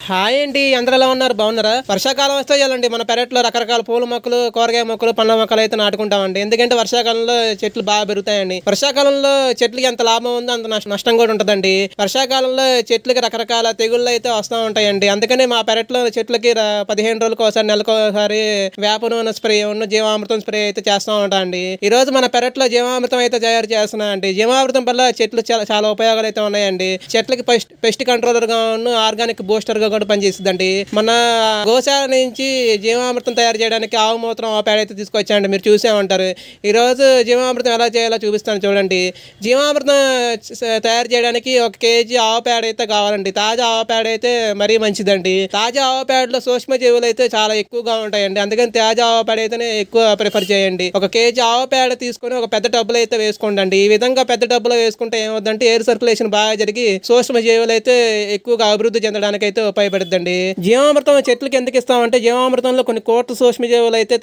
Hi అండి, అందరూ ఎలా ఉన్నారు? బాగున్నారా? వర్షాకాలం వస్తే చాలండి మన పెరట్లో రకరకాల పూల మొక్కలు, కూరగాయ మొక్కలు, పండ్ల మొక్కలు అయితే నాటుకుంటామండి. ఎందుకంటే వర్షాకాలంలో చెట్లు బాగా పెరుగుతాయండి. వర్షాకాలంలో చెట్లకి ఎంత లాభం ఉందో అంత నష్టం కూడా ఉంటుందండి. వర్షాకాలంలో చెట్లకి రకరకాల తెగుళ్ళు అయితే వస్తూ ఉంటాయండి. అందుకనే మా పెరట్లో చెట్లకి 15 రోజులకు ఒకసారి, నెలకు ఒకసారి వేప నూనె స్ప్రే, జీవామృతం స్ప్రే అయితే చేస్తూ ఉంటా అండి. ఈ రోజు మన పెరట్లో జీవామృతం అయితే తయారు చేస్తున్నా అండి. జీవామృతం వల్ల చెట్లు చాలా ఉపయోగాలు అయితే ఉన్నాయండి. చెట్లకి పెస్ట్ కంట్రోలర్ గా ఆర్గానిక్ బూస్టర్ గా కూడా పనిచేస్తుందండి. మన గోశాల నుంచి జీవామృతం తయారు చేయడానికి ఆవు మూత్రం, ఆవు పేడ అయితే తీసుకొచ్చాండి. మీరు చూసే ఉంటారు. ఈ రోజు జీవామృతం ఎలా చేయాలో చూపిస్తాను చూడండి. జీవామృతం తయారు చేయడానికి 1 కేజీ ఆవు పేడ అయితే కావాలండి. తాజా ఆవు పేడ అయితే మరీ మంచిదండి. తాజా ఆవు పేడలో సూక్ష్మజీవులు అయితే చాలా ఎక్కువగా ఉంటాయండి. అందుకని తాజా ఆవు పేడ అయితేనే ఎక్కువ ప్రిఫర్ చేయండి. 1 కేజీ ఆవు పేడ తీసుకొని ఒక పెద్ద టబ్బులో అయితే వేసుకోండి. ఈ విధంగా పెద్ద టబ్బులో వేసుకుంటే ఏమవుతుందంటే ఎయిర్ సర్క్యులేషన్ బాగా జరిగి సూక్ష్మజీవులు అయితే ఎక్కువగా అభివృద్ధి చెందడానికి అయితే ఉపయోగపడుతుందండి. జీవామృతం చెట్లకి ఎందుకు ఇస్తామంటే జీవామృతంలో కొన్ని కోట్ల సూక్ష్మజీవులు అయితే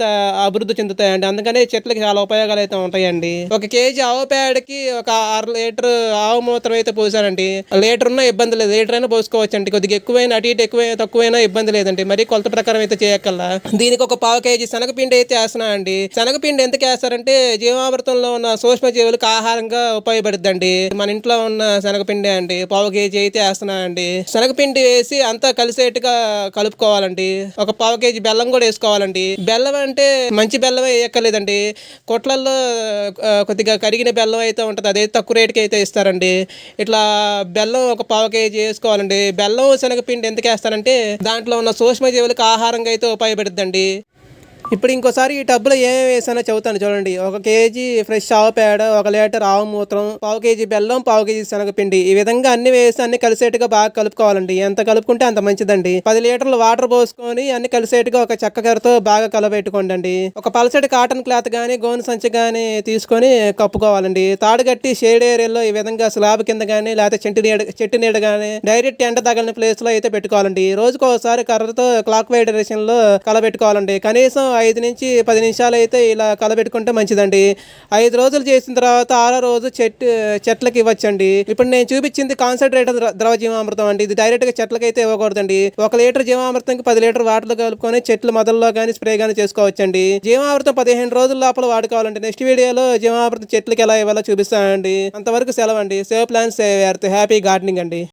అభివృద్ధి చెందుతాయండి. అందుకని చెట్లకి చాలా ఉపయోగాలు అయితే ఉంటాయండి. 1 కేజీ ఆవు పేడకి ఒక 1/2 లీటర్ ఆవు మూత్రం అయితే పోసానండి. లీటర్ ఉన్న ఇబ్బంది లేదు, లీటర్ అయినా పోసుకోవచ్చండి. కొద్దిగా ఎక్కువైనా అటు ఇటు తక్కువైనా ఇబ్బంది లేదండి. మరి కొలత ప్రకారం అయితే చేయక్కల్లా. దీనికి ఒక 1/4 కేజీ శనగపిండి అయితే వేస్తున్నా అండి. శనగపిండి ఎందుకు వేస్తారంటే జీవామృతంలో ఉన్న సూక్ష్మజీవులకు ఆహారంగా ఉపయోగపడుద్దండి. మన ఇంట్లో ఉన్న శనగపిండి అండి. 1/4 కేజీ అయితే వేస్తున్నా అండి. శనగపిండి వేసి అంతా కలిసేట్టుగా కలుపుకోవాలండి. ఒక 1/4 కేజీ బెల్లం కూడా వేసుకోవాలండి. బెల్లం అంటే మంచి బెల్లం వేయక్కర్లేదండి. కొట్లల్లో కొద్దిగా కరిగిన బెల్లం అయితే ఉంటుంది, అదే తక్కువ రేటుకి అయితే ఇస్తారండి. ఇట్లా బెల్లం ఒక 1/4 కేజీ వేసుకోవాలండి. బెల్లం శనగపిండి ఎందుకు వేస్తారంటే దాంట్లో ఉన్న సూక్ష్మజీవులకు ఆహారంగా అయితే ఉపయోగపడుద్దండి. ఇప్పుడు ఇంకోసారి ఈ టబ్బులో ఏమేమి వేసానో చెబుతాను చూడండి. 1 కేజీ ఫ్రెష్ ఆవు పేడ, 1 లీటర్ ఆవు మూత్రం, 1/4 కేజీ బెల్లం, 1/4 కేజీ శనగపిండి. ఈ విధంగా అన్ని వేసి అన్ని కలిసేట్టుగా బాగా కలుపుకోవాలండి. ఎంత కలుపుకుంటే అంత మంచిదండి. 10 లీటర్లు వాటర్ పోసుకొని అన్ని కలిసేట్టుగా ఒక చెక్కకరతో బాగా కలబెట్టుకోండి. ఒక పలసటి కాటన్ క్లాత్ కానీ గోను సంచి కానీ తీసుకొని కప్పుకోవాలండి. తాడు కట్టి షేడ్ ఏరియాలో ఈ విధంగా స్లాబ్ కింద కానీ లేకపోతే చెట్టు నీడ కానీ డైరెక్ట్ ఎండ తగలిన ప్లేస్ లో అయితే పెట్టుకోవాలండి. రోజుకు ఒకసారి కర్రతో క్లాక్ వైడ్ డైరెక్షన్ లో కలబెట్టుకోవాలండి. కనీసం 5 నుంచి 10 నిమిషాలు అయితే ఇలా కలబెట్టుకుంటే మంచిదండి. 5 రోజులు చేసిన తర్వాత 6వ రోజు చెట్లకి ఇవ్వచ్చండి. ఇప్పుడు నేను చూపించింది కాన్సన్ట్రేటెడ్ ద్రవ జీవామృతం అండి. ఇది డైరెక్ట్ గా చెట్లకి అయితే ఇవ్వకూడదండి. 1 లీటర్ జీవామృతంకి 10 లీటర్ వాటర్ కలుపుకొని చెట్లు మొదల్లో కానీ స్ప్రే కానీ చేసుకోవచ్చండి. జీవామృతం 15 రోజుల లోపల వాడుకోవాలండి. నెక్స్ట్ వీడియోలో జీవామృతం చెట్లకి ఎలా ఇవ్వాలో చూపిస్తానండి. అంతవరకు సెలవు అండి. Save plants, save earth. Happy gardening అండి.